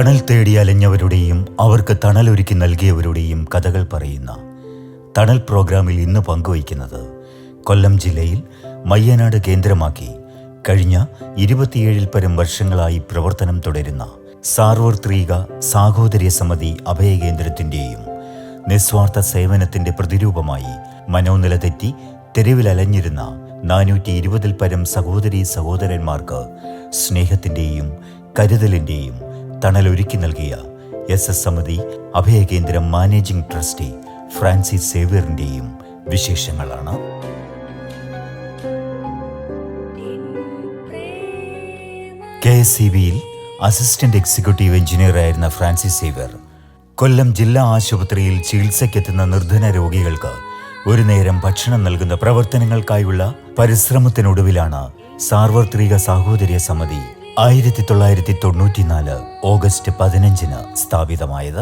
തണൽ തേടി അലഞ്ഞവരുടെയും അവർക്ക് തണലൊരുക്കി നൽകിയവരുടെയും കഥകൾ പറയുന്ന തണൽ പ്രോഗ്രാമിൽ ഇന്ന് പങ്കുവയ്ക്കുന്നത് കൊല്ലം ജില്ലയിൽ മയ്യനാട് കേന്ദ്രമാക്കി കഴിഞ്ഞ 27 പരം വർഷങ്ങളായി പ്രവർത്തനം തുടരുന്ന സാർവത്രിക സാഹോദര്യ സമിതി അഭയകേന്ദ്രത്തിൻ്റെയും നിസ്വാർത്ഥ സേവനത്തിൻ്റെ പ്രതിരൂപമായി മനോനില തെറ്റി തെരുവിലലഞ്ഞിരുന്ന 420 പരം സഹോദരീ സഹോദരന്മാർക്ക് സ്നേഹത്തിൻ്റെയും കരുതലിൻ്റെയും തണലൊരുക്കി നൽകിയ സമിതി അഭയകേന്ദ്രം മാനേജിംഗ് ട്രസ്റ്റി ഫ്രാൻസിസ് സേവ്യറിൻ്റെയും വിശേഷങ്ങളാണ്. KSCBയിൽ അസിസ്റ്റന്റ് എക്സിക്യൂട്ടീവ് എഞ്ചിനീയറായിരുന്ന ഫ്രാൻസിസ് സേവ്യർ കൊല്ലം ജില്ലാ ആശുപത്രിയിൽ ചികിത്സയ്ക്കെത്തുന്ന നിർധന രോഗികൾക്ക് ഒരു നേരം ഭക്ഷണം നൽകുന്ന പ്രവർത്തനങ്ങൾക്കായുള്ള പരിശ്രമത്തിനൊടുവിലാണ് സാർവത്രിക സാഹോദര്യ സമിതി 1994 ഓഗസ്റ്റ് 15 സ്ഥാപിതമായത്.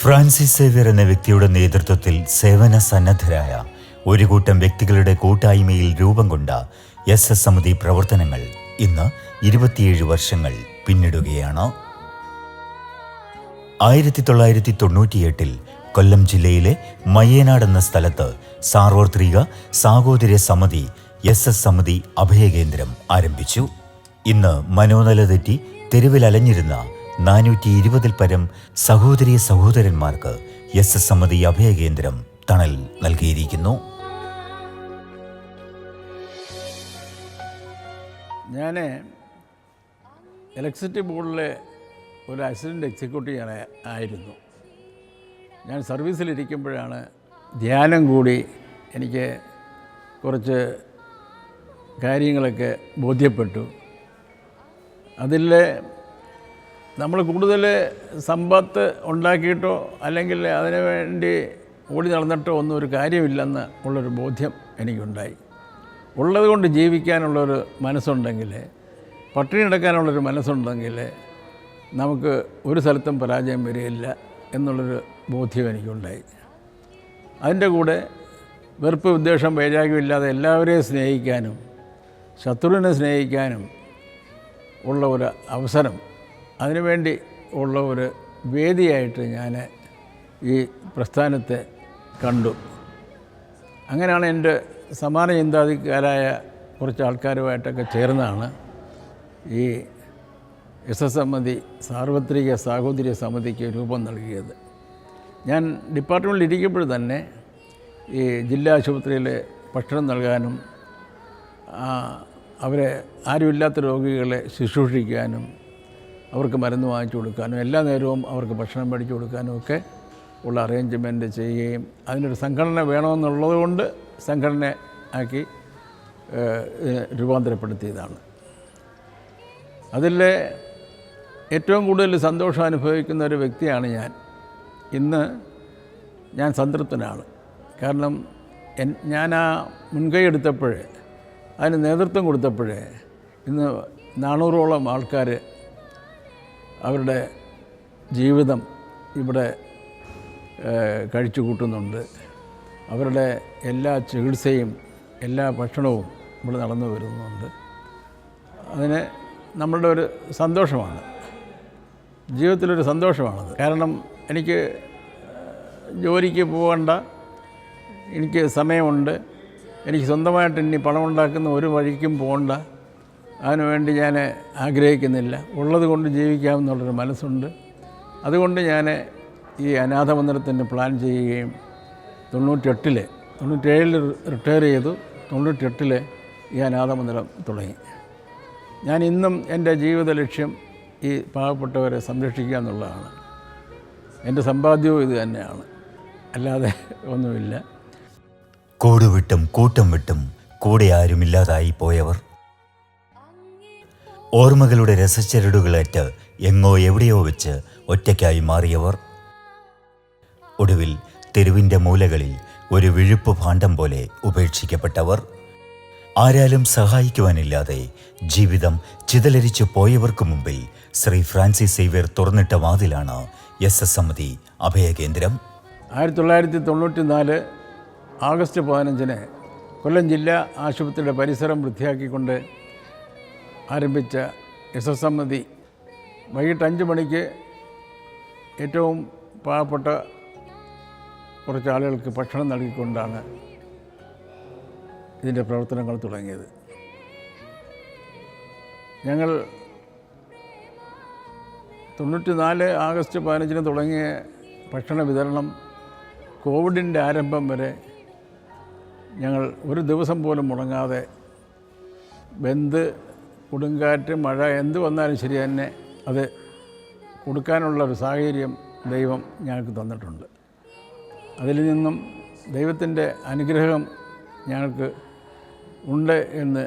ഫ്രാൻസിസ് സേവ്യർ എന്ന വ്യക്തിയുടെ നേതൃത്വത്തിൽ സേവന സന്നദ്ധരായ ഒരു കൂട്ടം വ്യക്തികളുടെ കൂട്ടായ്മയിൽ രൂപം കൊണ്ട സമിതി പ്രവർത്തനങ്ങൾ ഇന്ന് 27 വർഷങ്ങൾ പിന്നിടുകയാണ്. 1998 കൊല്ലം ജില്ലയിലെ മയ്യനാട് എന്ന സ്ഥലത്ത് സാർവത്രിക സാഹോദര്യ സമിതി സമിതി അഭയകേന്ദ്രം ആരംഭിച്ചു. ഇന്ന് മനോനില തെറ്റി തെരുവിലലഞ്ഞിരുന്ന 420 പരം സഹോദരീ സഹോദരന്മാർക്ക് സമിതി അഭയകേന്ദ്രം തണൽ നൽകിയിരിക്കുന്നു. ഞാൻ ഇലക്ട്രിസിറ്റി ബോർഡിലെ ഒരു അസിസ്റ്റൻ്റ് എക്സിക്യൂട്ടീവ് ആയിരുന്നു. ഞാൻ സർവീസിലിരിക്കുമ്പോഴാണ് ധ്യാനം കൂടി എനിക്ക് കുറച്ച് കാര്യങ്ങളൊക്കെ ബോധ്യപ്പെട്ടു. അതിൽ നമ്മൾ കൂടുതൽ സമ്പത്ത് ഉണ്ടാക്കിയിട്ടോ അല്ലെങ്കിൽ അതിനു വേണ്ടി ഓടി നടന്നിട്ടോ ഒന്നും ഒരു കാര്യമില്ലെന്ന് ഉള്ളൊരു ബോധ്യം എനിക്കുണ്ടായി. ഉള്ളത് കൊണ്ട് ജീവിക്കാനുള്ളൊരു മനസ്സുണ്ടെങ്കിൽ, പട്ടിണി കിടക്കാനുള്ളൊരു മനസ്സുണ്ടെങ്കിൽ നമുക്ക് ഒരു സ്ഥലത്തും പരാജയം വരികയില്ല എന്നുള്ളൊരു ബോധ്യം എനിക്കുണ്ടായി. അതിൻ്റെ കൂടെ വെറുപ്പ് വിദ്വേഷം വൈരാഗ്യമില്ലാതെ എല്ലാവരെയും സ്നേഹിക്കാനും ശത്രുവിനെ സ്നേഹിക്കാനും ഉള്ള ഒരു അവസരം, അതിനുവേണ്ടി ഉള്ള ഒരു വേദിയായിട്ട് ഞാൻ ഈ പ്രസ്ഥാനത്തെ കണ്ടു. അങ്ങനെയാണ് എൻ്റെ സമാന ചിന്താധികാരായ കുറച്ച് ആൾക്കാരുമായിട്ടൊക്കെ ചേർന്നാണ് ഈ സമിതി സാർവത്രിക സാഹോദര്യ സമിതിക്ക് രൂപം നൽകിയത്. ഞാൻ ഡിപ്പാർട്ട്മെൻറ്റിൽ ഇരിക്കുമ്പോൾ തന്നെ ഈ ജില്ലാ ആശുപത്രിയിൽ ഭക്ഷണം നൽകാനും അവരെ ആരുമില്ലാത്ത രോഗികളെ ശുശ്രൂഷിക്കാനും അവർക്ക് മരുന്ന് വാങ്ങിച്ചു കൊടുക്കാനും എല്ലാ നേരവും അവർക്ക് ഭക്ഷണം മേടിച്ചു കൊടുക്കാനും ഒക്കെ ഉള്ള അറേഞ്ച്മെൻറ്റ് ചെയ്യുകയും അതിനൊരു സംഘടന വേണമെന്നുള്ളത് കൊണ്ട് സംഘടന ആക്കി രൂപാന്തരപ്പെടുത്തിയതാണ്. അതിൽ ഏറ്റവും കൂടുതൽ സന്തോഷം അനുഭവിക്കുന്ന ഒരു വ്യക്തിയാണ് ഞാൻ. ഇന്ന് ഞാൻ സംതൃപ്തനാണ്. കാരണം ഞാൻ ആ മുൻകൈ എടുത്തപ്പോഴേ, അതിന് നേതൃത്വം കൊടുത്തപ്പോഴേ ഇന്ന് 400ഓളം ആൾക്കാർ അവരുടെ ജീവിതം ഇവിടെ കഴിച്ചു കൂട്ടുന്നുണ്ട്. അവരുടെ എല്ലാ ചികിത്സയും എല്ലാ ഭക്ഷണവും ഇവിടെ നടന്നു വരുന്നുണ്ട്. അതിന് നമ്മളുടെ ഒരു സന്തോഷമാണ്, ജീവിതത്തിലൊരു സന്തോഷമാണത്. കാരണം എനിക്ക് ജോലിക്ക് പോകണ്ട, എനിക്ക് സമയമുണ്ട്, എനിക്ക് സ്വന്തമായിട്ട് ഇനി പണമുണ്ടാക്കുന്ന ഒരു വഴിക്കും പോകണ്ട, അതിനുവേണ്ടി ഞാൻ ആഗ്രഹിക്കുന്നില്ല. ഉള്ളത് കൊണ്ട് ജീവിക്കാമെന്നുള്ളൊരു മനസ്സുണ്ട്. അതുകൊണ്ട് ഞാൻ ഈ അനാഥമന്ദിരത്തിന് പ്ലാൻ ചെയ്യുകയും 97 റിട്ടയർ ചെയ്തു. 98 ഈ അനാഥമന്ദിരം തുടങ്ങി. ഞാൻ ഇന്നും എൻ്റെ ജീവിത ലക്ഷ്യം ഈ പാവപ്പെട്ടവരെ സംരക്ഷിക്കുക എന്നുള്ളതാണ്. എൻ്റെ സമ്പാദ്യവും ഇത് തന്നെയാണ്, അല്ലാതെ ഒന്നുമില്ല. കൂടുവിട്ടും കൂട്ടം വിട്ടും കൂടെ ആരുമില്ലാതായി പോയവർ, ഓർമ്മകളുടെ രസച്ചരടുകളേറ്റ് എങ്ങോ എവിടെയോ വെച്ച് ഒറ്റയ്ക്കായി മാറിയവർ, ഒടുവിൽ തെരുവിൻ്റെ മൂലകളിൽ ഒരു വിഴുപ്പ് ഭാണ്ഡം പോലെ ഉപേക്ഷിക്കപ്പെട്ടവർ, ആരാലും സഹായിക്കുവാനില്ലാതെ ജീവിതം ചിതലരിച്ചു പോയവർക്ക് മുമ്പിൽ ശ്രീ ഫ്രാൻസിസ് സേവ്യർ തുറന്നിട്ട വാതിലാണ് സമിതി അഭയകേന്ദ്രം. 1994 ആഗസ്റ്റ് 15 കൊല്ലം ജില്ലാ ആശുപത്രിയുടെ പരിസരം വൃത്തിയാക്കിക്കൊണ്ട് ആരംഭിച്ച സമിതി വൈകിട്ട് 5 മണിക്ക് ഏറ്റവും പാവപ്പെട്ട കുറച്ച് ആളുകൾക്ക് ഭക്ഷണം നൽകിക്കൊണ്ടാണ് ഇതിൻ്റെ പ്രവർത്തനങ്ങൾ തുടങ്ങിയത്. ഞങ്ങൾ 94 ആഗസ്റ്റ് 15 തുടങ്ങിയ ഭക്ഷണ വിതരണം കോവിഡിൻ്റെ ആരംഭം വരെ ഞങ്ങൾ ഒരു ദിവസം പോലും മുടങ്ങാതെ ബന്ദ്, കൊടുങ്കാറ്റ്, മഴ എന്ത് വന്നാലും ശരി തന്നെ അത് കൊടുക്കാനുള്ള ഒരു സാഹചര്യം ദൈവം ഞങ്ങൾക്ക് തന്നിട്ടുണ്ട്. അതിൽ നിന്നും ദൈവത്തിൻ്റെ അനുഗ്രഹം ഞങ്ങൾക്ക് ഉണ്ട് എന്ന്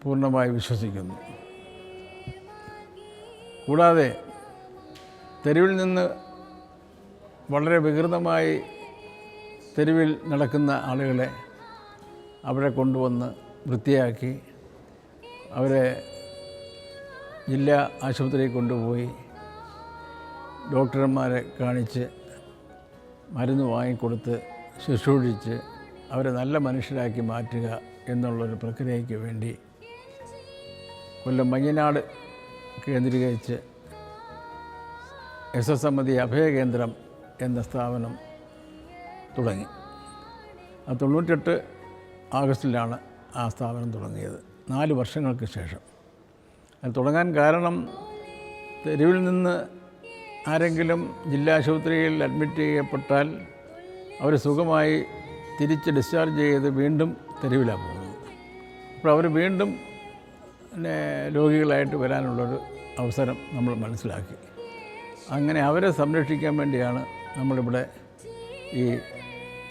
പൂർണ്ണമായി വിശ്വസിക്കുന്നു. കൂടാതെ തെരുവിൽ നിന്ന് വളരെ വികൃതമായി തെരുവിൽ നടക്കുന്ന ആളുകളെ അവിടെ കൊണ്ടുവന്ന് വൃത്തിയാക്കി അവരെ ജില്ലാ ആശുപത്രിയിൽ കൊണ്ടുപോയി ഡോക്ടർമാരെ കാണിച്ച് മരുന്ന് വാങ്ങിക്കൊടുത്ത് ശുശ്രൂഷിച്ച് അവരെ നല്ല മനുഷ്യരാക്കി മാറ്റുക എന്നുള്ളൊരു പ്രക്രിയയ്ക്ക് വേണ്ടി കൊല്ലം മഞ്ഞനാട് കേന്ദ്രീകരിച്ച് സമിതി അഭയകേന്ദ്രം എന്ന സ്ഥാപനം തുടങ്ങി. 98 ആഗസ്റ്റിലാണ് ആ സ്ഥാപനം തുടങ്ങിയത്, 4 വർഷങ്ങൾക്ക് ശേഷം. അത് തുടങ്ങാൻ കാരണം തെരുവിൽ നിന്ന് ആരെങ്കിലും ജില്ലാ ആശുപത്രിയിൽ അഡ്മിറ്റ് ചെയ്യപ്പെട്ടാൽ അവർ സുഖമായി തിരിച്ച് ഡിസ്ചാർജ് ചെയ്ത് വീണ്ടും തെരുവിലാണ് പോകുന്നത്. അപ്പോൾ അവർ വീണ്ടും രോഗികളായിട്ട് വരാനുള്ളൊരു അവസരം നമ്മൾ മനസ്സിലാക്കി. അങ്ങനെ അവരെ സംരക്ഷിക്കാൻ വേണ്ടിയാണ് നമ്മളിവിടെ ഈ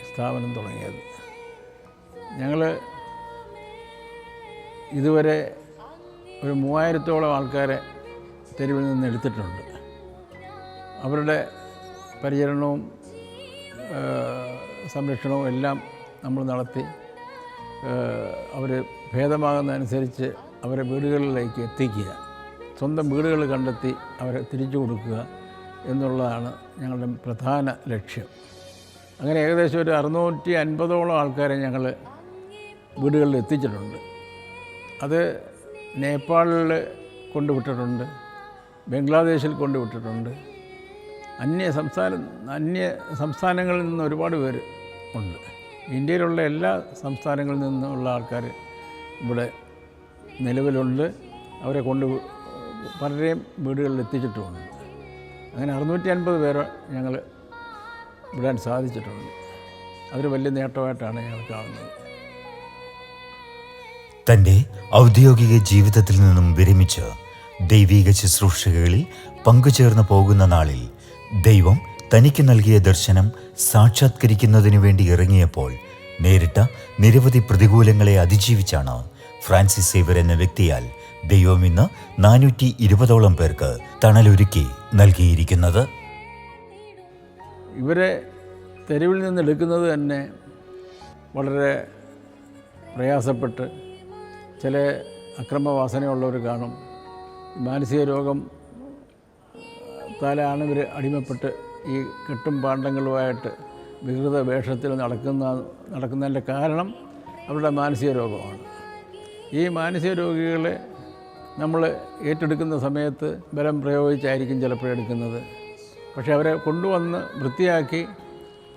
സ്ഥാപനം തുടങ്ങിയത്. ഞങ്ങൾ ഇതുവരെ ഒരു 3000-ഓളം ആൾക്കാരെ തെരുവിൽ നിന്ന് എടുത്തിട്ടുണ്ട്. അവരുടെ പരിചരണവും സംരക്ഷണവും എല്ലാം നമ്മൾ നടത്തി അവർ ഭേദമാകുന്നതനുസരിച്ച് അവരെ വീടുകളിലേക്ക് എത്തിക്കുക, സ്വന്തം വീടുകൾ കണ്ടെത്തി അവരെ തിരിച്ചു കൊടുക്കുക എന്നുള്ളതാണ് ഞങ്ങളുടെ പ്രധാന ലക്ഷ്യം. അങ്ങനെ ഏകദേശം ഒരു 650-ഓളം ആൾക്കാരെ ഞങ്ങൾ വീടുകളിൽ എത്തിച്ചിട്ടുണ്ട്. അത് നേപ്പാളിൽ കൊണ്ടുവിട്ടിട്ടുണ്ട്, ബംഗ്ലാദേശിൽ കൊണ്ടുവിട്ടിട്ടുണ്ട്, അന്യ സംസ്ഥാനങ്ങളിൽ നിന്ന് ഒരുപാട് പേര് ഉണ്ട്. ഇന്ത്യയിലുള്ള എല്ലാ സംസ്ഥാനങ്ങളിൽ നിന്നുള്ള ആൾക്കാർ ഇവിടെ നിലവിലുണ്ട്. അവരെ പലരെയും വീടുകളിൽ എത്തിച്ചിട്ടുമുണ്ട്. അങ്ങനെ 650 പേരെ ഞങ്ങൾ വിടാൻ സാധിച്ചിട്ടുണ്ട്. അതൊരു വലിയ നേട്ടമായിട്ടാണ് ഞങ്ങൾ കാണുന്നത്. തൻ്റെ ഔദ്യോഗിക ജീവിതത്തിൽ നിന്നും വിരമിച്ച് ദൈവിക ശുശ്രൂഷകളിൽ പങ്കുചേർന്ന് പോകുന്ന നാളിൽ ദൈവം തനിക്ക് നൽകിയ ദർശനം സാക്ഷാത്കരിക്കുന്നതിനു വേണ്ടി ഇറങ്ങിയപ്പോൾ നേരിട്ട നിരവധി പ്രതികൂലങ്ങളെ അതിജീവിച്ചാണ് ഫ്രാൻസിസ് സേവ്യർ എന്ന വ്യക്തിയാൽ ദൈവം ഇന്ന് 420-ഓളം പേർക്ക് തണലൊരുക്കി നൽകിയിരിക്കുന്നത്. ഇവരെ തെരുവിൽ നിന്ന് എടുക്കുന്നത് തന്നെ വളരെ പ്രയാസപ്പെട്ട് ചില അക്രമവാസനയുള്ളവർ കാണും. മാനസിക രോഗത്താലാണ് ഇവർ അടിമപ്പെട്ട് ഈ കെട്ടും പാണ്ഡങ്ങളുമായിട്ട് വികൃത വേഷത്തിൽ നടക്കുന്നതിൻ്റെ കാരണം അവരുടെ മാനസിക രോഗമാണ്. ഈ മാനസിക രോഗികളെ നമ്മൾ ഏറ്റെടുക്കുന്ന സമയത്ത് ബലം പ്രയോഗിച്ചായിരിക്കും ചിലപ്പോൾ എടുക്കുന്നത്. പക്ഷേ അവരെ കൊണ്ടുവന്ന് വൃത്തിയാക്കി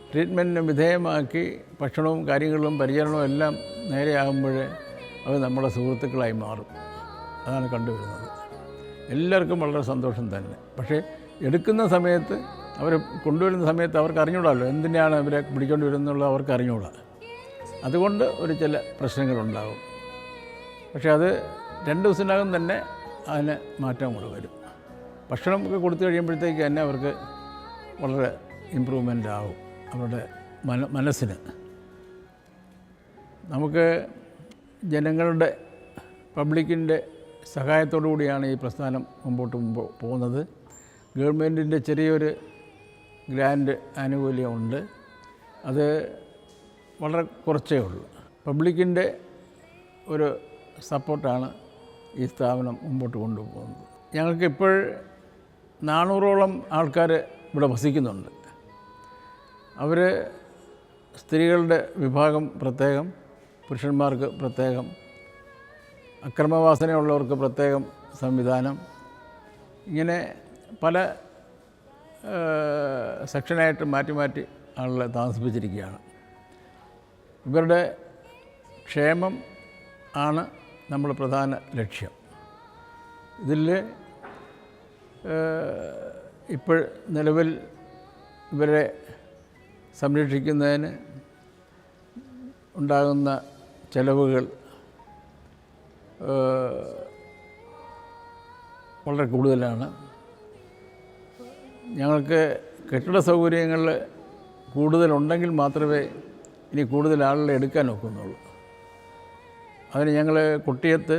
ട്രീറ്റ്മെൻറ്റിന് വിധേയമാക്കി ഭക്ഷണവും കാര്യങ്ങളും പരിചരണവും എല്ലാം നേരെയാകുമ്പോൾ അത് നമ്മുടെ സുഹൃത്തുക്കളായി മാറും. അതാണ് കണ്ടുവരുന്നത്. എല്ലാവർക്കും വളരെ സന്തോഷം തന്നെ. പക്ഷേ എടുക്കുന്ന സമയത്ത് അവരെ കൊണ്ടുവരുന്ന സമയത്ത് അവർക്ക് അറിഞ്ഞൂടാമല്ലോ എന്തിനാണ് അവരെ പിടിച്ചുകൊണ്ട് വരുന്നുള്ളത്, അവർക്ക് അറിഞ്ഞൂടാ. അതുകൊണ്ട് ചില പ്രശ്നങ്ങളുണ്ടാകും. പക്ഷേ അത് 2 ദിവസത്തിനകം തന്നെ അതിന് മാറ്റം കൊണ്ടുവരും. ഭക്ഷണമൊക്കെ കൊടുത്തു കഴിയുമ്പോഴത്തേക്ക് തന്നെ അവർക്ക് വളരെ ഇമ്പ്രൂവ്മെൻ്റ് ആവും അവരുടെ മനസ്സിന്. നമുക്ക് ജനങ്ങളുടെ പബ്ലിക്കിൻ്റെ സഹായത്തോടു കൂടിയാണ് ഈ പ്രസ്ഥാനം മുമ്പോട്ട് പോകുന്നത്. ഗവൺമെൻറ്റിൻ്റെ ചെറിയൊരു ഗ്രാൻഡ് ആനുകൂല്യമുണ്ട്, അത് വളരെ കുറച്ചേ ഉള്ളൂ. പബ്ലിക്കിൻ്റെ ഒരു സപ്പോർട്ടാണ് ഈ സ്ഥാപനം മുമ്പോട്ട് കൊണ്ടുപോകുന്നത്. ഞങ്ങൾക്കിപ്പോൾ 400ഓളം ആൾക്കാർ ഇവിടെ വസിക്കുന്നുണ്ട്. അവർ സ്ത്രീകളുടെ വിഭാഗം പ്രത്യേകം, പുരുഷന്മാർക്ക് പ്രത്യേകം, അക്രമവാസനയുള്ളവർക്ക് പ്രത്യേകം സംവിധാനം, ഇങ്ങനെ പല സെക്ഷനായിട്ട് മാറ്റി മാറ്റി ആളുകളെ താമസിപ്പിച്ചിരിക്കുകയാണ്. ഇവരുടെ ക്ഷേമം ആണ് നമ്മുടെ പ്രധാന ലക്ഷ്യം. ഇതിൽ ഇപ്പോൾ നിലവിൽ ഇവരെ സംരക്ഷിക്കുന്നതിന് ഉണ്ടാകുന്ന ചെലവുകൾ വളരെ കൂടുതലാണ്. ഞങ്ങൾക്ക് കെട്ടിട സൗകര്യങ്ങൾ കൂടുതലുണ്ടെങ്കിൽ മാത്രമേ ഇനി കൂടുതൽ ആളുകളെ എടുക്കാൻ ഒക്കുന്നുള്ളൂ. അതിന് ഞങ്ങൾ കുട്ടിയത്ത്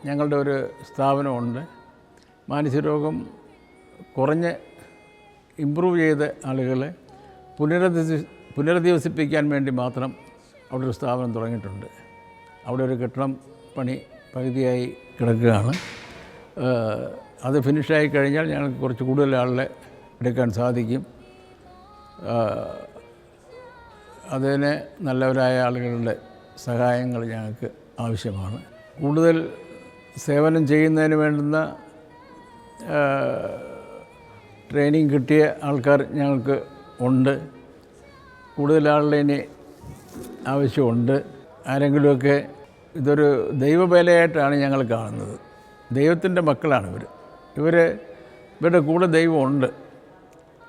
ഞങ്ങളുടെ ഒരു സ്ഥാപനമുണ്ട്. മാനസികരോഗം കുറഞ്ഞ് ഇമ്പ്രൂവ് ചെയ്ത ആളുകളെ പുനരധിവസിപ്പിക്കാൻ വേണ്ടി മാത്രം അവിടെ ഒരു സ്ഥാപനം തുടങ്ങിയിട്ടുണ്ട്. അവിടെ ഒരു കെട്ടിടം പണി പകുതിയായി കിടക്കുകയാണ്. അത് ഫിനിഷായി കഴിഞ്ഞാൽ ഞങ്ങൾക്ക് കുറച്ച് കൂടുതൽ ആളുകളെ എടുക്കാൻ സാധിക്കും. അതിന് നല്ലവരായ ആളുകളുടെ സഹായങ്ങൾ ഞങ്ങൾക്ക് ആവശ്യമാണ്. കൂടുതൽ സേവനം ചെയ്യുന്നതിന് വേണ്ടുന്ന ട്രെയിനിങ് കിട്ടിയ ആൾക്കാർ ഞങ്ങൾക്ക് ഉണ്ട്. കൂടുതൽ ആളുടെ ഇനി ആവശ്യമുണ്ട്. ആരെങ്കിലുമൊക്കെ ഇതൊരു ദൈവവേലയായിട്ടാണ് ഞങ്ങൾ കാണുന്നത്. ദൈവത്തിൻ്റെ മക്കളാണ് ഇവരുടെ കൂടെ ദൈവമുണ്ട്.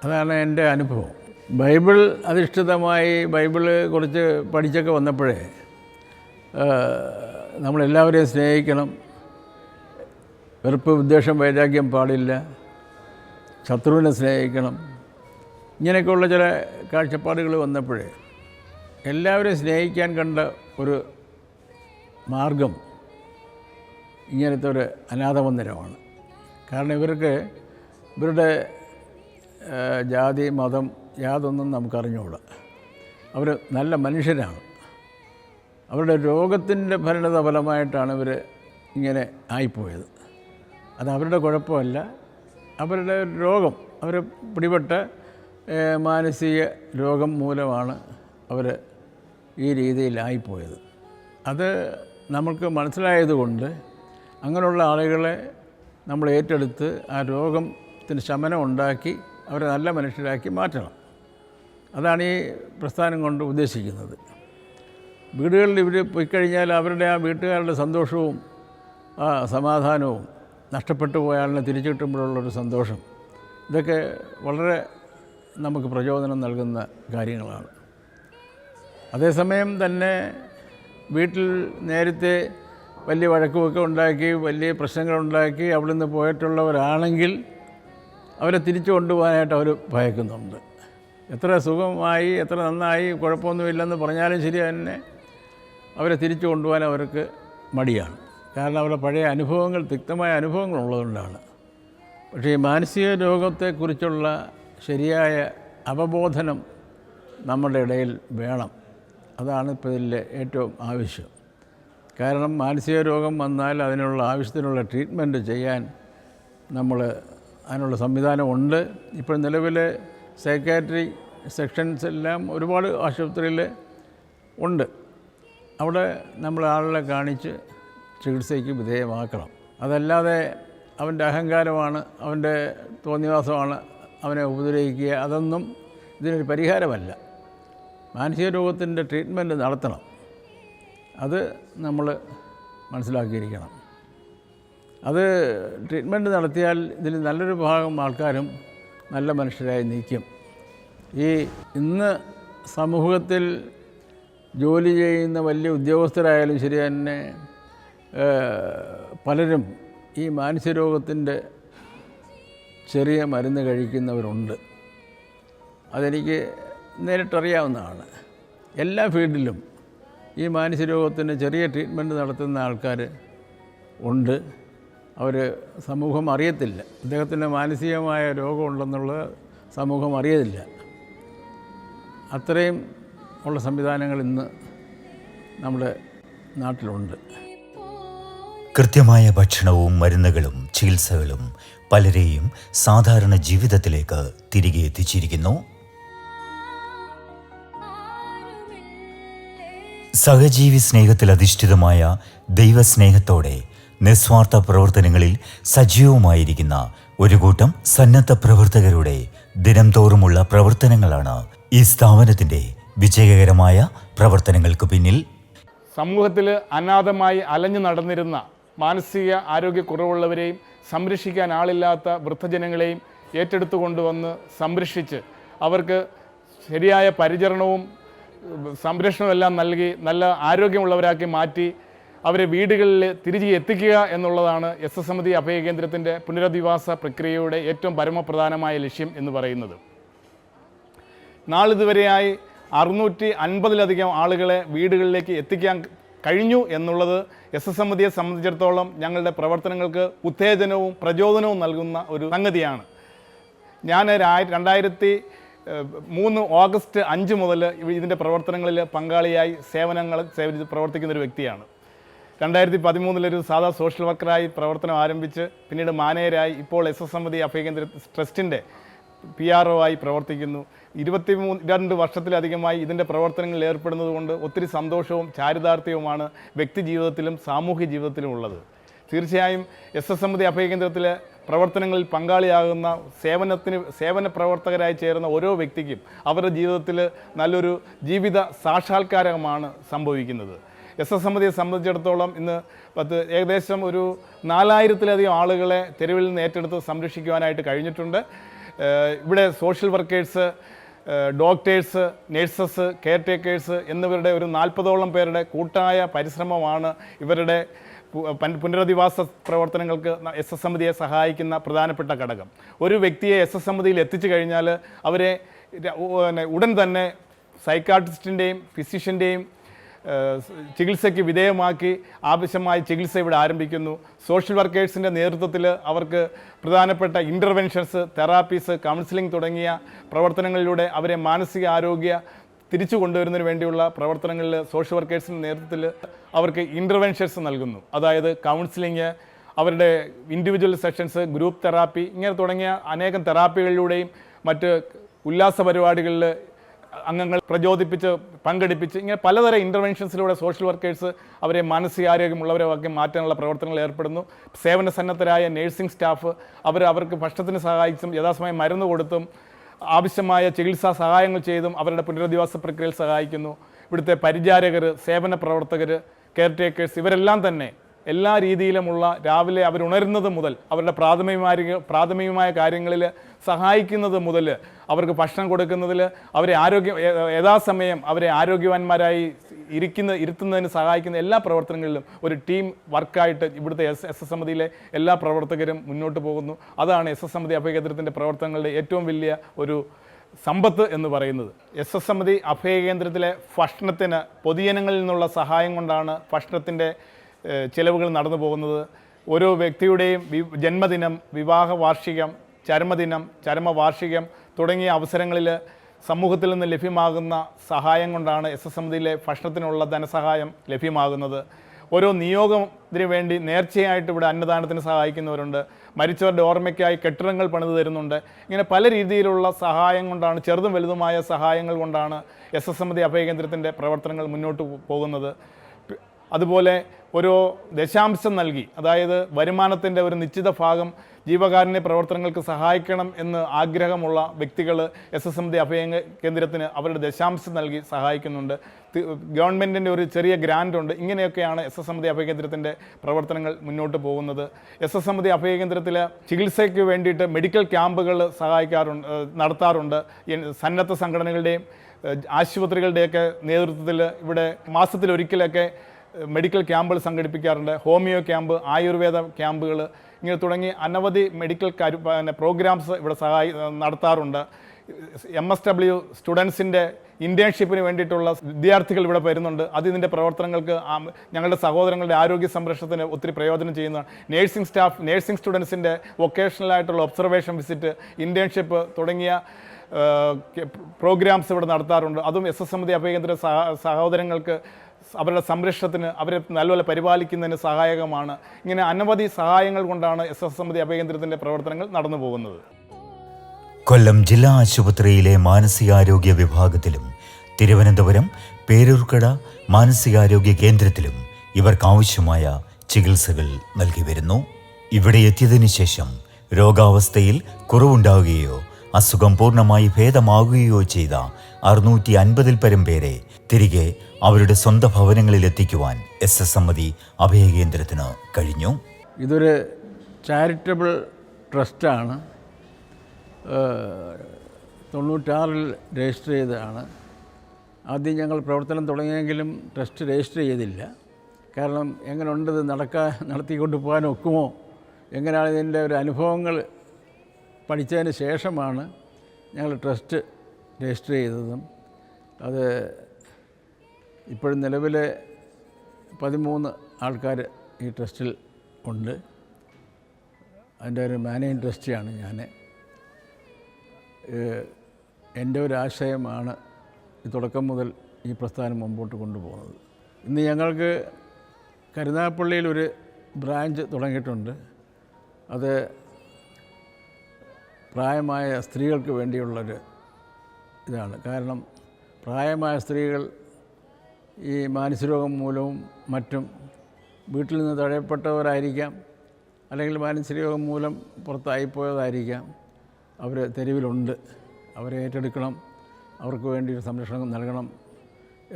അതാണ് എൻ്റെ അനുഭവം. ബൈബിൾ അധിഷ്ഠിതമായി ബൈബിള് കുറച്ച് പഠിച്ചൊക്കെ വന്നപ്പോഴേ നമ്മളെല്ലാവരെയും സ്നേഹിക്കണം, വെറുപ്പ് വിദ്വേഷം വൈരാഗ്യം പാടില്ല, ശത്രുവിനെ സ്നേഹിക്കണം, ഇങ്ങനെയൊക്കെയുള്ള ചില കാഴ്ചപ്പാടുകൾ വന്നപ്പോഴേ എല്ലാവരെയും സ്നേഹിക്കാൻ കണ്ട ഒരു മാർഗം ഇങ്ങനത്തെ ഒരു അനാഥമന്ദിരമാണ്. കാരണം ഇവരുടെ ജാതി മതം യാതൊന്നും നമുക്കറിഞ്ഞുകൂടാ. അവർ നല്ല മനുഷ്യരാണ്. അവരുടെ രോഗത്തിൻ്റെ പരിണത ഫലമായിട്ടാണ് ഇവർ ഇങ്ങനെ ആയിപ്പോയത്. അത് അവരുടെ കുഴപ്പമല്ല. അവരുടെ രോഗം, അവർ പിടിപെട്ട മാനസിക രോഗം മൂലമാണ് അവർ ഈ രീതിയിലായിപ്പോയത്. അത് നമുക്ക് മനസ്സിലായതുകൊണ്ട് അങ്ങനെയുള്ള ആളുകളെ നമ്മൾ ഏറ്റെടുത്ത് ആ രോഗത്തിന് ശമനം ഉണ്ടാക്കി അവരെ നല്ല മനുഷ്യരാക്കി മാറ്റണം. അതാണ് ഈ പ്രസ്ഥാനം കൊണ്ട് ഉദ്ദേശിക്കുന്നത്. വീടുകളിൽ ഇവർ പോയിക്കഴിഞ്ഞാൽ അവരുടെ ആ വീട്ടുകാരുടെ സന്തോഷവും ആ സമാധാനവും നഷ്ടപ്പെട്ടു പോയ ആളിനെ തിരിച്ചു കിട്ടുമ്പോഴുള്ളൊരു സന്തോഷം, ഇതൊക്കെ വളരെ നമുക്ക് പ്രചോദനം നൽകുന്ന കാര്യങ്ങളാണ്. അതേസമയം തന്നെ വീട്ടിൽ നേരത്തെ വലിയ വഴക്കുമൊക്കെ ഉണ്ടാക്കി വലിയ പ്രശ്നങ്ങളുണ്ടാക്കി അവിടെ നിന്ന് പോയിട്ടുള്ളവരാണെങ്കിൽ അവരെ തിരിച്ചു കൊണ്ടുപോകാനായിട്ട് അവർ ഭയക്കുന്നുണ്ട്. എത്ര സുഖമായി എത്ര നന്നായി കുഴപ്പമൊന്നുമില്ലെന്ന് പറഞ്ഞാലും ശരി തന്നെ അവരെ തിരിച്ചു കൊണ്ടുപോകാൻ അവർക്ക് മടിയാണ്. കാരണം അവരുടെ പഴയ അനുഭവങ്ങൾ, തിക്തമായ അനുഭവങ്ങളുള്ളതുകൊണ്ടാണ്. പക്ഷേ ഈ മാനസിക രോഗത്തെക്കുറിച്ചുള്ള ശരിയായ അവബോധനം നമ്മുടെ ഇടയിൽ വേണം. അതാണ് ഇപ്പോൾ ഇതിൽ ഏറ്റവും ആവശ്യം. കാരണം മാനസിക രോഗം വന്നാൽ അതിനുള്ള ആവശ്യത്തിനുള്ള ട്രീറ്റ്മെൻറ്റ് ചെയ്യാൻ അതിനുള്ള സംവിധാനമുണ്ട്. ഇപ്പോൾ നിലവിൽ സൈക്കാട്രി സെക്ഷൻസ് എല്ലാം ഒരുപാട് ആശുപത്രിയിൽ ഉണ്ട്. അവിടെ നമ്മൾ ആളുകളെ കാണിച്ച് ചികിത്സയ്ക്ക് വിധേയമാക്കണം. അതല്ലാതെ അവൻ്റെ അഹങ്കാരമാണ്, അവൻ്റെ തോന്നിവാസമാണ് അവനെ ഉപദ്രവിക്കുക, അതൊന്നും ഇതിനൊരു പരിഹാരമല്ല. മാനസിക രോഗത്തിൻ്റെ ട്രീറ്റ്മെൻറ്റ് നടത്തണം. അത് നമ്മൾ മനസ്സിലാക്കിയിരിക്കണം. അത് ട്രീറ്റ്മെൻറ്റ് നടത്തിയാൽ ഇതിൽ നല്ലൊരു ഭാഗം ആൾക്കാരും നല്ല മനുഷ്യരായി നിൽക്കും. ഇന്ന് സമൂഹത്തിൽ ജോലി ചെയ്യുന്ന വലിയ ഉദ്യോഗസ്ഥരായാലും ശരി തന്നെ പലരും ഈ മാനസിക രോഗത്തിൻ്റെ ചെറിയ മരുന്ന് കഴിക്കുന്നവരുണ്ട്. അതെനിക്ക് നേരിട്ടറിയാവുന്നതാണ്. എല്ലാ ഫീൽഡിലും ഈ മാനസിക രോഗത്തിന് ചെറിയ ട്രീറ്റ്മെൻറ്റ് നടത്തുന്ന ആൾക്കാർ ഉണ്ട്. അവർ സമൂഹം അറിയത്തില്ല, അദ്ദേഹത്തിന് മാനസികമായ രോഗമുണ്ടെന്നുള്ളത് സമൂഹം അറിയത്തില്ല. അത്രയും ഉള്ള സംവിധാനങ്ങൾ ഇന്ന് നമ്മുടെ നാട്ടിലുണ്ട്. കൃത്യമായ ഭക്ഷണവും മരുന്നുകളും ചികിത്സകളും പലരെയും സാധാരണ ജീവിതത്തിലേക്ക് തിരികെ എത്തിച്ചിരിക്കുന്നു. സഹജീവി സ്നേഹത്തിൽ അധിഷ്ഠിതമായ ദൈവസ്നേഹത്തോടെ നിസ്വാർത്ഥ പ്രവർത്തനങ്ങളിൽ സജീവമായിരിക്കുന്ന ഒരു കൂട്ടം സന്നദ്ധ പ്രവർത്തകരുടെ ദിനം തോറുമുള്ള പ്രവർത്തനങ്ങളാണ് ഈ സ്ഥാപനത്തിൻ്റെ വിജയകരമായ പ്രവർത്തനങ്ങൾക്ക് പിന്നിൽ. സമൂഹത്തിൽ അനാഥമായി അലഞ്ഞു നടന്നിരുന്ന മാനസിക ആരോഗ്യക്കുറവുള്ളവരെയും സംരക്ഷിക്കാൻ ആളില്ലാത്ത വൃദ്ധജനങ്ങളെയും ഏറ്റെടുത്തു കൊണ്ടുവന്ന് സംരക്ഷിച്ച് അവർക്ക് ശരിയായ പരിചരണവും സംരക്ഷണവും എല്ലാം നൽകി നല്ല ആരോഗ്യമുള്ളവരാക്കി മാറ്റി അവരെ വീടുകളിൽ തിരികെ എത്തിക്കുക എന്നുള്ളതാണ് SSMD അഭയകേന്ദ്രത്തിൻ്റെ പുനരധിവാസ പ്രക്രിയയുടെ ഏറ്റവും പരമപ്രധാനമായ ലക്ഷ്യം എന്ന് പറയുന്നത്. നാളിതുവരെയായി 650-ലധികം ആളുകളെ വീടുകളിലേക്ക് എത്തിക്കാൻ കഴിഞ്ഞു എന്നുള്ളത് SSMDയെ സംബന്ധിച്ചിടത്തോളം ഞങ്ങളുടെ പ്രവർത്തനങ്ങൾക്ക് ഉത്തേജനവും പ്രചോദനവും നൽകുന്ന ഒരു സംഗതിയാണ്. ഞാൻ 2003 ഓഗസ്റ്റ് 5 മുതൽ ഇതിൻ്റെ പ്രവർത്തനങ്ങളിൽ പങ്കാളിയായി സേവനങ്ങൾ പ്രവർത്തിക്കുന്നൊരു വ്യക്തിയാണ്. 2013 സാധാ സോഷ്യൽ വർക്കറായി പ്രവർത്തനം ആരംഭിച്ച് പിന്നീട് മാനേജരായി ഇപ്പോൾ SSMD അഭയകേന്ദ്ര ട്രസ്റ്റിൻ്റെ PRO ആയി പ്രവർത്തിക്കുന്നു. 22 വർഷത്തിലധികമായി ഇതിൻ്റെ പ്രവർത്തനങ്ങളിൽ ഏർപ്പെടുന്നത് കൊണ്ട് ഒത്തിരി സന്തോഷവും ചാരിതാർത്ഥ്യവുമാണ് വ്യക്തി ജീവിതത്തിലും സാമൂഹ്യ ജീവിതത്തിലും ഉള്ളത്. തീർച്ചയായും SSMD അഭയകേന്ദ്രത്തിലെ പ്രവർത്തനങ്ങളിൽ പങ്കാളിയാകുന്ന സേവന പ്രവർത്തകരായി ചേരുന്ന ഓരോ വ്യക്തിക്കും അവരുടെ ജീവിതത്തിൽ നല്ലൊരു ജീവിത സാക്ഷാത്കാരമാണ് സംഭവിക്കുന്നത്. SSMDയെ സംബന്ധിച്ചിടത്തോളം ഇന്ന് ഏകദേശം ഒരു 4000-ലധികം ആളുകളെ തെരുവിൽ നിന്ന് ഏറ്റെടുത്ത് സംരക്ഷിക്കുവാനായിട്ട് കഴിഞ്ഞിട്ടുണ്ട്. ഇവിടെ social workers, doctors, nurses, care takers എന്നിവരുടെ ഒരു 40ഓളം പേരുടെ കൂട്ടായ പരിശ്രമമാണ് ഇവരുടെ പുനരധിവാസ പ്രവർത്തനങ്ങൾക്ക് SSMDയെ സഹായിക്കുന്ന പ്രധാനപ്പെട്ട ഘടകം. ഒരു വ്യക്തിയെ SSMDയിൽ എത്തിച്ചു കഴിഞ്ഞാൽ അവരെ ഉടൻ തന്നെ സൈക്കാട്രിസ്റ്റിൻ്റെയും ഫിസിഷ്യൻ്റെയും ചികിത്സയ്ക്ക് വിധേയമാക്കി ആവശ്യമായ ചികിത്സ ഇവിടെ ആരംഭിക്കുന്നു. സോഷ്യൽ വർക്കേഴ്സിൻ്റെ നേതൃത്വത്തിൽ അവർക്ക് പ്രധാനപ്പെട്ട ഇൻ്റർവെൻഷൻസ്, തെറാപ്പീസ്, കൗൺസിലിംഗ് തുടങ്ങിയ പ്രവർത്തനങ്ങളിലൂടെ അവരെ മാനസിക ആരോഗ്യ തിരിച്ചു കൊണ്ടുവരുന്നതിന് വേണ്ടിയുള്ള പ്രവർത്തനങ്ങളിൽ സോഷ്യൽ വർക്കേഴ്സിൻ്റെ നേതൃത്വത്തിൽ അവർക്ക് ഇൻ്റർവെൻഷൻസ് നൽകുന്നു. അതായത് കൗൺസിലിംഗ്, അവരുടെ ഇൻഡിവിജ്വൽ സെഷൻസ്, ഗ്രൂപ്പ് തെറാപ്പി ഇങ്ങനെ തുടങ്ങിയ അനേകം തെറാപ്പികളിലൂടെയും മറ്റ് ഉല്ലാസ പരിപാടികളിൽ അംഗങ്ങൾ പ്രചോദിപ്പിച്ച് പങ്കെടുപ്പിച്ച് ഇങ്ങനെ പലതരം ഇൻ്റർവെൻഷൻസിലൂടെ സോഷ്യൽ വർക്കേഴ്സ് അവരെ മാനസികാരോഗ്യമുള്ളവരൊക്കെ മാറ്റാനുള്ള പ്രവർത്തനങ്ങളിൽ ഏർപ്പെടുന്നു. സേവന സന്നദ്ധരായ നേഴ്സിംഗ് സ്റ്റാഫ് അവർക്ക് ഭക്ഷണത്തിന് സഹായിച്ചും യഥാസമയം മരുന്ന് കൊടുത്തും ആവശ്യമായ ചികിത്സാ സഹായങ്ങൾ ചെയ്തും അവരുടെ പുനരധിവാസ പ്രക്രിയയിൽ സഹായിക്കുന്നു. ഇവിടുത്തെ പരിചാരകർ, സേവന പ്രവർത്തകർ, കെയർ ടേക്കേഴ്സ് ഇവരെല്ലാം തന്നെ എല്ലാ രീതിയിലുമുള്ള രാവിലെ അവരുണരുന്നത് മുതൽ അവരുടെ പ്രാഥമികമായ കാര്യങ്ങളിൽ സഹായിക്കുന്നത് മുതൽ അവർക്ക് ഭക്ഷണം കൊടുക്കുന്നതിൽ അവരെ യഥാസമയം അവരെ ആരോഗ്യവാന്മാരായി ഇരുത്തുന്നതിന് സഹായിക്കുന്ന എല്ലാ പ്രവർത്തനങ്ങളിലും ഒരു ടീം വർക്കായിട്ട് ഇവിടുത്തെ SSMDയിലെ എല്ലാ പ്രവർത്തകരും മുന്നോട്ട് പോകുന്നു. അതാണ് SSMD അഭയകേന്ദ്രത്തിൻ്റെ പ്രവർത്തനങ്ങളുടെ ഏറ്റവും വലിയ ഒരു സമ്പത്ത് എന്ന് പറയുന്നത്. SSMD അഭയകേന്ദ്രത്തിലെ ഭക്ഷണത്തിന് പൊതുജനങ്ങളിൽ നിന്നുള്ള സഹായം കൊണ്ടാണ് ഭക്ഷണത്തിൻ്റെ ചിലവുകൾ നടന്നു പോകുന്നത്. ഓരോ വ്യക്തിയുടെയും ജന്മദിനം, വിവാഹ വാർഷികം, ചരമദിനം, ചരമവാർഷികം തുടങ്ങിയ അവസരങ്ങളിൽ സമൂഹത്തിൽ നിന്ന് ലഭ്യമാകുന്ന സഹായം കൊണ്ടാണ് SSMDയിലെ ഭക്ഷണത്തിനുള്ള ധനസഹായം ലഭ്യമാകുന്നത്. ഓരോ നിയോഗത്തിന് വേണ്ടി നേർച്ചയായിട്ട് ഇവിടെ അന്നദാനത്തിന് സഹായിക്കുന്നവരുണ്ട്. മരിച്ചവരുടെ ഓർമ്മയ്ക്കായി കെട്ടിടങ്ങൾ പണിത് തരുന്നുണ്ട്. ഇങ്ങനെ പല രീതിയിലുള്ള സഹായം കൊണ്ടാണ്, ചെറുതും വലുതുമായ സഹായങ്ങൾ കൊണ്ടാണ് SSMD അഭയകേന്ദ്രത്തിൻ്റെ പ്രവർത്തനങ്ങൾ മുന്നോട്ട് പോകുന്നത്. അതുപോലെ ഓരോ ദശാംശം നൽകി, അതായത് വരുമാനത്തിൻ്റെ ഒരു നിശ്ചിത ഭാഗം ജീവകാരുണ്യ പ്രവർത്തനങ്ങൾക്ക് സഹായിക്കണം എന്ന് ആഗ്രഹമുള്ള വ്യക്തികൾ SSMD അഭയകേന്ദ്രത്തിന് അവരുടെ ദശാംശം നൽകി സഹായിക്കുന്നുണ്ട്. ഗവൺമെൻറ്റിൻ്റെ ഒരു ചെറിയ ഗ്രാൻഡ് ഉണ്ട്. ഇങ്ങനെയൊക്കെയാണ് SSMD അഭയകേന്ദ്രത്തിൻ്റെ പ്രവർത്തനങ്ങൾ മുന്നോട്ട് പോകുന്നത്. SSMD അഭയകേന്ദ്രത്തിൽ ചികിത്സയ്ക്ക് വേണ്ടിയിട്ട് മെഡിക്കൽ ക്യാമ്പുകൾ നടത്താറുണ്ട്. സന്നദ്ധ സംഘടനകളുടെയും ആശുപത്രികളുടെയൊക്കെ നേതൃത്വത്തിൽ ഇവിടെ മാസത്തിലൊരിക്കലൊക്കെ മെഡിക്കൽ ക്യാമ്പുകൾ സംഘടിപ്പിക്കാറുണ്ട്. ഹോമിയോ ക്യാമ്പ്, ആയുർവേദ ക്യാമ്പുകൾ ഇങ്ങനെ തുടങ്ങി അനവധി മെഡിക്കൽ പ്രോഗ്രാംസ് ഇവിടെ നടത്താറുണ്ട്. MSW സ്റ്റുഡൻസിൻ്റെ ഇൻറ്റേൺഷിപ്പിന് വേണ്ടിയിട്ടുള്ള വിദ്യാർത്ഥികൾ ഇവിടെ വരുന്നുണ്ട്. അത് ഇതിൻ്റെ പ്രവർത്തനങ്ങൾക്ക് ഞങ്ങളുടെ സഹോദരങ്ങളുടെ ആരോഗ്യ സംരക്ഷണത്തിന് ഒത്തിരി പ്രയോജനം ചെയ്യുന്നതാണ്. നേഴ്സിംഗ് സ്റ്റുഡൻസിൻ്റെ വൊക്കേഷണലായിട്ടുള്ള ഒബ്സർവേഷൻ വിസിറ്റ്, ഇൻറ്റേൺഷിപ്പ് തുടങ്ങിയ പ്രോഗ്രാംസ് ഇവിടെ നടത്താറുണ്ട്. അതും SSMD അഭയകേന്ദ്ര സഹോദരങ്ങൾക്ക് അവരുടെ സംരക്ഷണത്തിന്, അവരെ നല്ലപോലെ പരിപാലിക്കുന്നതിന് സഹായകമാണ്. ഇങ്ങനെ അനവധി സഹായങ്ങൾ കൊണ്ടാണ് SSMD അഭയകേന്ദ്രത്തിൻ്റെ പ്രവർത്തനങ്ങൾ നടന്നു പോകുന്നത്. കൊല്ലം ജില്ലാ ആശുപത്രിയിലെ മാനസികാരോഗ്യ വിഭാഗത്തിലും തിരുവനന്തപുരം പേരൂർക്കട മാനസികാരോഗ്യ കേന്ദ്രത്തിലും ഇവർക്കാവശ്യമായ ചികിത്സകൾ നൽകി വരുന്നു. ഇവിടെ എത്തിയതിനു ശേഷം രോഗാവസ്ഥയിൽ കുറവുണ്ടാവുകയോ അസുഖം പൂർണ്ണമായി ഭേദമാകുകയോ ചെയ്ത 650-ൽ പരം പേരെ തിരികെ അവരുടെ സ്വന്തം ഭവനങ്ങളിൽ എത്തിക്കുവാൻ SSMD അഭയകേന്ദ്രത്തിന് കഴിഞ്ഞു. ഇതൊരു ചാരിറ്റബിൾ ട്രസ്റ്റാണ്. 96-ൽ രജിസ്റ്റർ ചെയ്തതാണ്. ആദ്യം ഞങ്ങൾ പ്രവർത്തനം തുടങ്ങിയെങ്കിലും ട്രസ്റ്റ് രജിസ്റ്റർ ചെയ്തില്ല. കാരണം എങ്ങനെയുണ്ടത് നടത്തിക്കൊണ്ട് പോകാൻ ഒക്കുമോ, എങ്ങനെയാണ് ഇതിൻ്റെ ഒരു അനുഭവങ്ങൾ പഠിച്ചതിന് ശേഷമാണ് ഞങ്ങൾ ട്രസ്റ്റ് രജിസ്റ്റർ ചെയ്തതും. അത് ഇപ്പോഴും നിലവിലെ 13 ആൾക്കാർ ഈ ട്രസ്റ്റിൽ ഉണ്ട്. അതിൻ്റെ ഒരു മാനേജിങ് ട്രസ്റ്റിയാണ് ഞാൻ. എൻ്റെ ഒരു ആശയമാണ് ഈ തുടക്കം മുതൽ ഈ പ്രസ്ഥാനം മുമ്പോട്ട് കൊണ്ടുപോകുന്നത്. ഇന്ന് ഞങ്ങൾക്ക് കരുനാഗപ്പള്ളിയിൽ ഒരു ബ്രാഞ്ച് തുടങ്ങിയിട്ടുണ്ട്. അത് പ്രായമായ സ്ത്രീകൾക്ക് വേണ്ടിയുള്ളൊരു ഇതാണ്. കാരണം പ്രായമായ സ്ത്രീകൾ ഈ മാനസികരോഗം മൂലവും മറ്റും വീട്ടിൽ നിന്ന് തഴയപ്പെട്ടവരായിരിക്കാം, അല്ലെങ്കിൽ മാനസികരോഗം മൂലം പുറത്തായിപ്പോയതായിരിക്കാം. അവർ തെരുവിലുണ്ട്. അവരെ ഏറ്റെടുക്കണം, അവർക്ക് വേണ്ടി ഒരു സംരക്ഷണം നൽകണം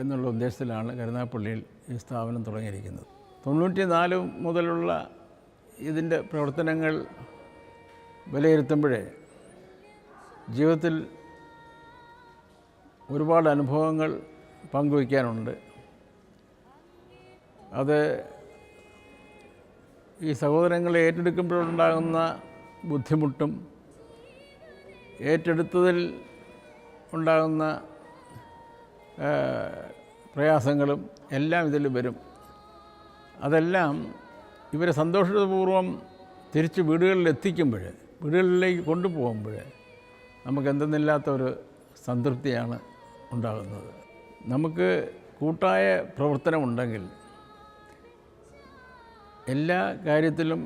എന്നുള്ള ഉദ്ദേശത്തിലാണ് കരുനാഗപ്പള്ളിയിൽ ഈ സ്ഥാപനം തുടങ്ങിയിരിക്കുന്നത്. 94 മുതലുള്ള ഇതിൻ്റെ പ്രവർത്തനങ്ങൾ വിലയിരുത്തുമ്പോഴേ ജീവിതത്തിൽ ഒരുപാട് അനുഭവങ്ങൾ പങ്കുവയ്ക്കാനുണ്ട്. അത് ഈ സഹോദരങ്ങളെ ഏറ്റെടുക്കുമ്പോഴുണ്ടാകുന്ന ബുദ്ധിമുട്ടും ഏറ്റെടുത്തതിൽ ഉണ്ടാകുന്ന പ്രയാസങ്ങളും എല്ലാം ഇതിൽ വരും. അതെല്ലാം ഇവരെ സന്തോഷപൂർവ്വം തിരിച്ച് വീടുകളിലേക്ക് കൊണ്ടുപോകുമ്പോൾ നമുക്ക് എന്തെന്നില്ലാത്തൊരു സംതൃപ്തിയാണ് ഉണ്ടാകുന്നത്. നമുക്ക് കൂട്ടായ പ്രവർത്തനമുണ്ടെങ്കിൽ എല്ലാ കാര്യത്തിലും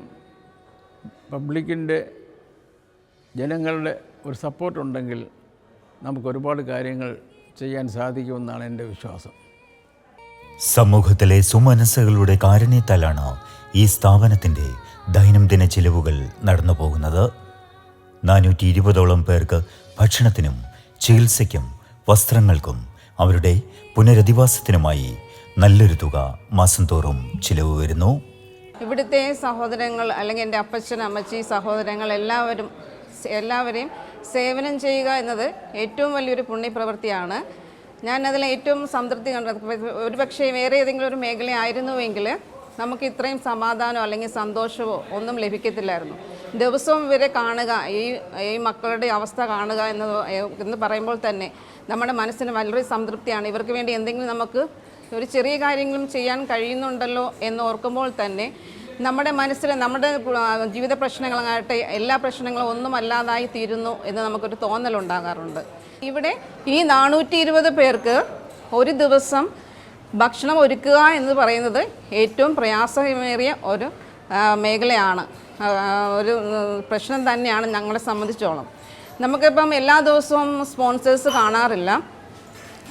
പബ്ലിക്കിൻ്റെ, ജനങ്ങളുടെ ഒരു സപ്പോർട്ടുണ്ടെങ്കിൽ നമുക്ക് ഒരുപാട് കാര്യങ്ങൾ ചെയ്യാൻ സാധിക്കുമെന്നാണ് എൻ്റെ വിശ്വാസം. സമൂഹത്തിലെ സുമനസ്സുകളുടെ കാരുണ്യത്താലാണ് ഈ സ്ഥാപനത്തിൻ്റെ ദൈനംദിന ചിലവുകൾ നടന്നു പോകുന്നത്. 420ഓളം പേർക്ക് ഭക്ഷണത്തിനും ചികിത്സയ്ക്കും വസ്ത്രങ്ങൾക്കും അവരുടെ പുനരധിവാസത്തിനുമായി നല്ലൊരു തുക മാസം തോറും ചിലവ് വരുന്നു. ഇവിടുത്തെ സഹോദരങ്ങൾ, അല്ലെങ്കിൽ എൻ്റെ അപ്പച്ചൻ, അമ്മച്ചി, സഹോദരങ്ങൾ എല്ലാവരെയും സേവനം ചെയ്യുക എന്നത് ഏറ്റവും വലിയൊരു പുണ്യപ്രവൃത്തിയാണ്. ഞാനതിൽ ഏറ്റവും സംതൃപ്തി കണ്ടത്. ഒരുപക്ഷെ വേറെ ഏതെങ്കിലും ഒരു മേഖലയായിരുന്നുവെങ്കിൽ നമുക്ക് ഇത്രയും സമാധാനമോ അല്ലെങ്കിൽ സന്തോഷമോ ഒന്നും ലഭിക്കത്തില്ലായിരുന്നു. ദിവസവും ഇവരെ കാണുക, ഈ മക്കളുടെ അവസ്ഥ കാണുക എന്ന് പറയുമ്പോൾ തന്നെ നമ്മുടെ മനസ്സിന് വലിയൊരു സംതൃപ്തിയാണ്. ഇവർക്ക് വേണ്ടി എന്തെങ്കിലും നമുക്ക് ഒരു ചെറിയ കാര്യങ്ങളും ചെയ്യാൻ കഴിയുന്നുണ്ടല്ലോ എന്ന് ഓർക്കുമ്പോൾ തന്നെ നമ്മുടെ മനസ്സിൽ നമ്മുടെ ജീവിത പ്രശ്നങ്ങളാകട്ടെ എല്ലാ പ്രശ്നങ്ങളും ഒന്നുമല്ലാതായി തീരുന്നു എന്ന് നമുക്കൊരു തോന്നലുണ്ടാകാറുണ്ട്. ഇവിടെ ഈ 420 പേർക്ക് ഒരു ദിവസം ഭക്ഷണം ഒരുക്കുക എന്ന് പറയുന്നത് ഏറ്റവും പ്രയാസമേറിയ ഒരു മേഖലയാണ്, ഒരു പ്രശ്നം തന്നെയാണ് ഞങ്ങളെ സംബന്ധിച്ചോളം. നമുക്കിപ്പം എല്ലാ ദിവസവും സ്പോൺസേഴ്സ് കാണാറില്ല.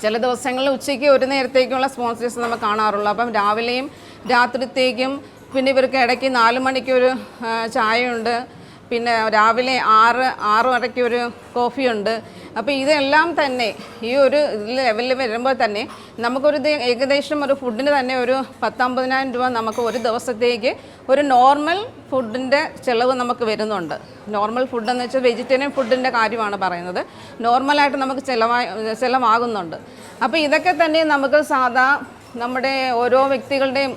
ചില ദിവസങ്ങളിൽ ഉച്ചയ്ക്ക് ഒരു നേരത്തേക്കുള്ള സ്പോൺസേഴ്സ് നമുക്ക് കാണാറുള്ളൂ. അപ്പം രാവിലെയും രാത്രിത്തേക്കും, പിന്നെ ഇവർക്ക് ഇടയ്ക്ക് 4 മണിക്കൊരു ചായയുണ്ട്, പിന്നെ രാവിലെ 6 വരയ്ക്ക് ഒരു കോഫിയുണ്ട്. അപ്പോൾ ഇതെല്ലാം തന്നെ ഈ ഒരു ലെവലിൽ വരുമ്പോൾ തന്നെ നമുക്കൊരു ഏകദേശം ഒരു ഫുഡിന് തന്നെ ഒരു 10-50,000 രൂപ നമുക്ക് ഒരു ദിവസത്തേക്ക് ഒരു നോർമൽ ഫുഡിൻ്റെ ചിലവ് നമുക്ക് വരുന്നുണ്ട്. നോർമൽ ഫുഡെന്ന് വെച്ചാൽ വെജിറ്റേറിയൻ ഫുഡിൻ്റെ കാര്യമാണ് പറയുന്നത്. നോർമലായിട്ട് നമുക്ക് ചിലവാകുന്നുണ്ട്. അപ്പോൾ ഇതൊക്കെ തന്നെ നമുക്ക് നമ്മുടെ ഓരോ വ്യക്തികളുടെയും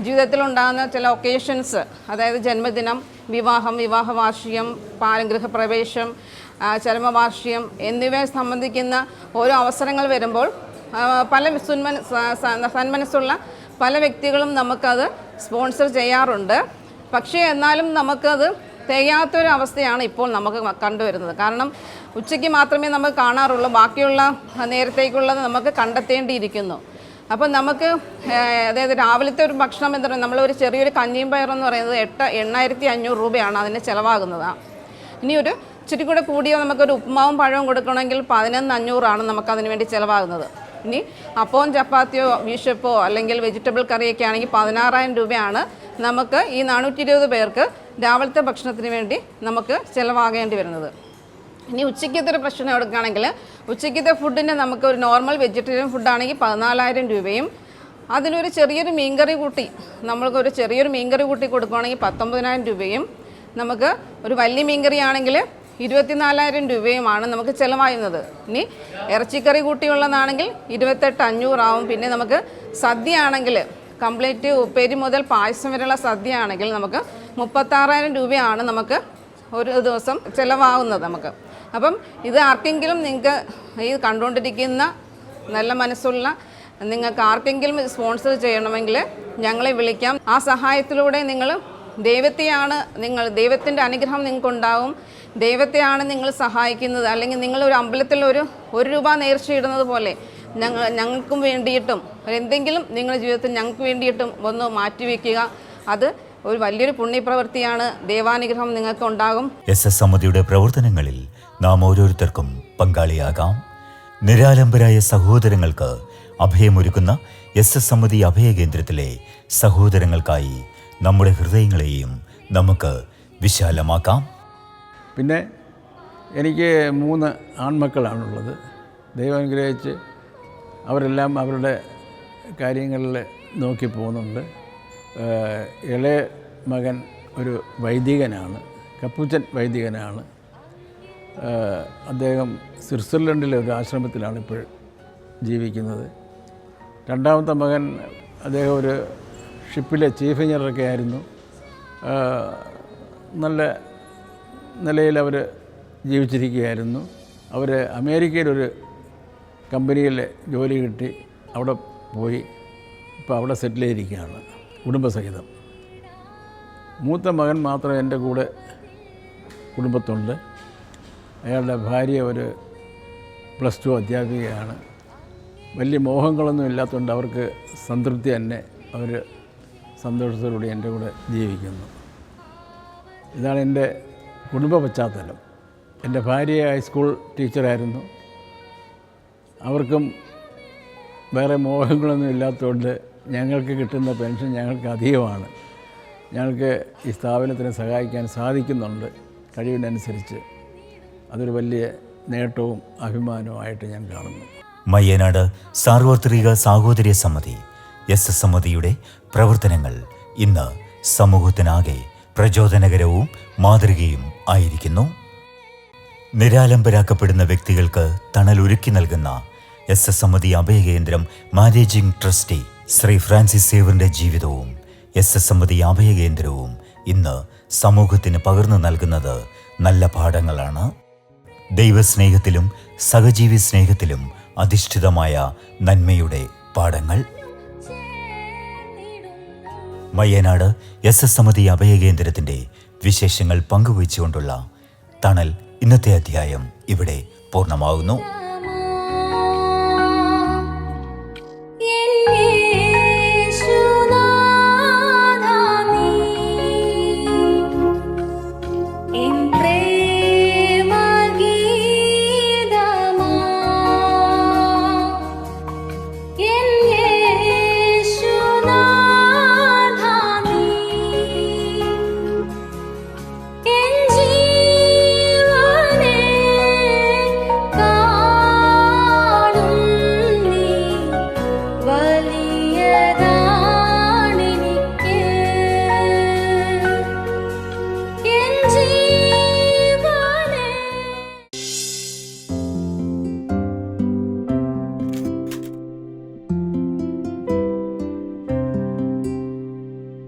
ജീവിതത്തിലുണ്ടാകുന്ന ചില ഒക്കേഷൻസ്, അതായത് ജന്മദിനം, വിവാഹം, വിവാഹവാർഷികം, ഗൃഹപ്രവേശം, ചരമവാർഷികം എന്നിവയെ സംബന്ധിക്കുന്ന ഓരോ അവസരങ്ങൾ വരുമ്പോൾ പല സന്മനസ്സുള്ള പല വ്യക്തികളും നമുക്കത് സ്പോൺസർ ചെയ്യാറുണ്ട്. പക്ഷേ എന്നാലും നമുക്കത് തികയാത്തൊരു അവസ്ഥയാണ് ഇപ്പോൾ നമുക്ക് കണ്ടുവരുന്നത്. കാരണം ഉച്ചയ്ക്ക് മാത്രമേ നമുക്ക് കാണാറുള്ളൂ, ബാക്കിയുള്ള നേരത്തേക്കുള്ളത് നമുക്ക് കണ്ടെത്തേണ്ടിയിരിക്കുന്നു. അപ്പം നമുക്ക് അതായത് രാവിലത്തെ ഒരു ഭക്ഷണം എന്ന് പറയുന്നത് നമ്മളൊരു ചെറിയൊരു കഞ്ഞിയും പയറെന്ന് പറയുന്നത് 8,500 രൂപയാണ് അതിന് ചിലവാകുന്നത്. ഇനി ഒരു ഇച്ചിരി കൂടെ കൂടിയോ നമുക്കൊരു ഉപ്പുമാവും പഴവും കൊടുക്കണമെങ്കിൽ 11,500 നമുക്കതിന് വേണ്ടി ചിലവാകുന്നത്. ഇനി അപ്പവും ചപ്പാത്തിയോ ബീഷപ്പോ അല്ലെങ്കിൽ വെജിറ്റബിൾ കറിയൊക്കെ ആണെങ്കിൽ 16,000 രൂപയാണ് നമുക്ക് ഈ 420 പേർക്ക് രാവിലത്തെ ഭക്ഷണത്തിന് വേണ്ടി നമുക്ക് ചിലവാകേണ്ടി വരുന്നത്. ഇനി ഉച്ചയ്ക്കത്തെ ഒരു പ്രശ്നം എടുക്കുകയാണെങ്കിൽ ഉച്ചയ്ക്കത്തെ ഫുഡിന് നമുക്ക് ഒരു നോർമൽ വെജിറ്റേറിയൻ ഫുഡാണെങ്കിൽ 14,000 രൂപയും അതിനൊരു ചെറിയൊരു മീൻകറി കൂട്ടി നമ്മൾക്കൊരു ചെറിയൊരു മീൻകറി കൂട്ടി കൊടുക്കുകയാണെങ്കിൽ 19,000 രൂപയും നമുക്ക് ഒരു വലിയ മീൻകറി ആണെങ്കിൽ 24,000 രൂപയുമാണ് നമുക്ക് ചിലവാകുന്നത്. ഇനി ഇറച്ചിക്കറി കൂട്ടിയുള്ളതാണെങ്കിൽ 28,500 ആവും. പിന്നെ നമുക്ക് സദ്യ ആണെങ്കിൽ കംപ്ലീറ്റ് ഉപ്പേരി മുതൽ പായസം വരെയുള്ള സദ്യ ആണെങ്കിൽ നമുക്ക് 36,000 രൂപയാണ് നമുക്ക് ഒരു ദിവസം ചിലവാകുന്നത് നമുക്ക്. അപ്പം ഇത് ആർക്കെങ്കിലും നിങ്ങൾക്ക് ഈ കണ്ടുകൊണ്ടിരിക്കുന്ന നല്ല മനസ്സുള്ള നിങ്ങൾക്ക് ആർക്കെങ്കിലും സ്പോൺസർ ചെയ്യണമെങ്കിൽ ഞങ്ങളെ വിളിക്കാം. ആ സഹായത്തിലൂടെ നിങ്ങൾ ദൈവത്തിൻ്റെ അനുഗ്രഹം നിങ്ങൾക്കുണ്ടാവും. ദൈവത്തെയാണ് നിങ്ങൾ സഹായിക്കുന്നത്. അല്ലെങ്കിൽ നിങ്ങളൊരു അമ്പലത്തിൽ ഒരു രൂപ നേർച്ചയിടുന്നത് പോലെ ഞങ്ങൾക്കും വേണ്ടിയിട്ടും എന്തെങ്കിലും നിങ്ങളുടെ ജീവിതത്തിൽ ഞങ്ങൾക്ക് വേണ്ടിയിട്ടും ഒന്ന് മാറ്റിവെക്കുക. അത് ഒരു വലിയൊരു പുണ്യപ്രവൃത്തിയാണ്. ദൈവാനുഗ്രഹം നിങ്ങൾക്ക് ഉണ്ടാകും. SS സമിതിയുടെ പ്രവർത്തനങ്ങളിൽ നാം ഓരോരുത്തർക്കും പങ്കാളിയാകാം. നിരാലംബരായ സഹോദരങ്ങൾക്ക് അഭയമൊരുക്കുന്ന SS സമിതി അഭയകേന്ദ്രത്തിലെ സഹോദരങ്ങൾക്കായി നമ്മുടെ ഹൃദയങ്ങളെയും നമുക്ക് വിശാലമാക്കാം. പിന്നെ എനിക്ക് 3 ആൺമക്കളാണുള്ളത്. ദൈവം അനുഗ്രഹിച്ച് അവരെല്ലാം അവരുടെ കാര്യങ്ങളിൽ നോക്കി പോകുന്നുണ്ട്. ഇളയ മകൻ ഒരു വൈദികനാണ്, കപ്പുച്ചൻ വൈദികനാണ്. അദ്ദേഹം സ്വിറ്റ്സർലൻഡിലെ ഒരു ആശ്രമത്തിലാണ് ഇപ്പോൾ ജീവിക്കുന്നത്. രണ്ടാമത്തെ മകൻ അദ്ദേഹം ഒരു ഷിപ്പിലെ ചീഫ് എഞ്ചിനീയറൊക്കെ ആയിരുന്നു. നല്ല നിലയിൽ അവർ ജീവിച്ചിരിക്കുകയായിരുന്നു. അവർ അമേരിക്കയിലൊരു കമ്പനിയിൽ ജോലി കിട്ടി അവിടെ പോയി ഇപ്പോൾ അവിടെ സെറ്റിൽ ചെയ്തിരിക്കുകയാണ് കുടുംബസഹിതം. മൂത്ത മകൻ മാത്രം എൻ്റെ കൂടെ കുടുംബത്തുണ്ട്. അയാളുടെ ഭാര്യ ഒരു +2 അധ്യാപികയാണ്. വലിയ മോഹങ്ങളൊന്നും ഇല്ലാത്തതുകൊണ്ട് അവർക്ക് സംതൃപ്തി തന്നെ, അവർ സന്തോഷത്തോടുകൂടി എൻ്റെ കൂടെ ജീവിക്കുന്നു. ഇതാണ് എൻ്റെ കുടുംബ പശ്ചാത്തലം. എൻ്റെ ഭാര്യ ഹൈസ്കൂൾ ടീച്ചറായിരുന്നു. അവർക്കും വേറെ മോഹങ്ങളൊന്നും ഇല്ലാത്തതുകൊണ്ട് ഞങ്ങൾക്ക് കിട്ടുന്ന പെൻഷൻ ഞങ്ങൾക്ക് അധികമാണ്. ഞങ്ങൾക്ക് ഈ സ്ഥാപനത്തിനെ സഹായിക്കാൻ സാധിക്കുന്നുണ്ട് കഴിവിനനുസരിച്ച്. അതൊരു വലിയ നേട്ടവും അഭിമാനവുമായിട്ട് ഞാൻ കാണുന്നു. മയ്യനാട് സാർവത്രിക സാഹോദര്യ സമിതി SS സമിതിയുടെ പ്രവർത്തനങ്ങൾ ഇന്ന് സമൂഹത്തിനാകെ പ്രചോദനകരവും മാതൃകയും ആയിരിക്കുന്നു. നിരാലംബരാക്കപ്പെടുന്ന വ്യക്തികൾക്ക് തണലൊരുക്കി നൽകുന്ന SS സമിതി അഭയകേന്ദ്രം മാനേജിംഗ് ട്രസ്റ്റി ശ്രീ ഫ്രാൻസിസ് സേവ്യറിന്റെ ജീവിതവും SS സമിതി അഭയകേന്ദ്രവും ഇന്ന് സമൂഹത്തിന് പകർന്നു നൽകുന്നത് നല്ല പാഠങ്ങളാണ്. ദൈവസ്നേഹത്തിലും സഹജീവി സ്നേഹത്തിലും അധിഷ്ഠിതമായ നന്മയുടെ പാഠങ്ങൾ. മയ്യനാട് SS സമിതി അഭയകേന്ദ്രത്തിൻ്റെ വിശേഷങ്ങൾ പങ്കുവച്ചുകൊണ്ടുള്ള തണൽ ഇന്നത്തെ അധ്യായം ഇവിടെ പൂർണ്ണമാകുന്നു.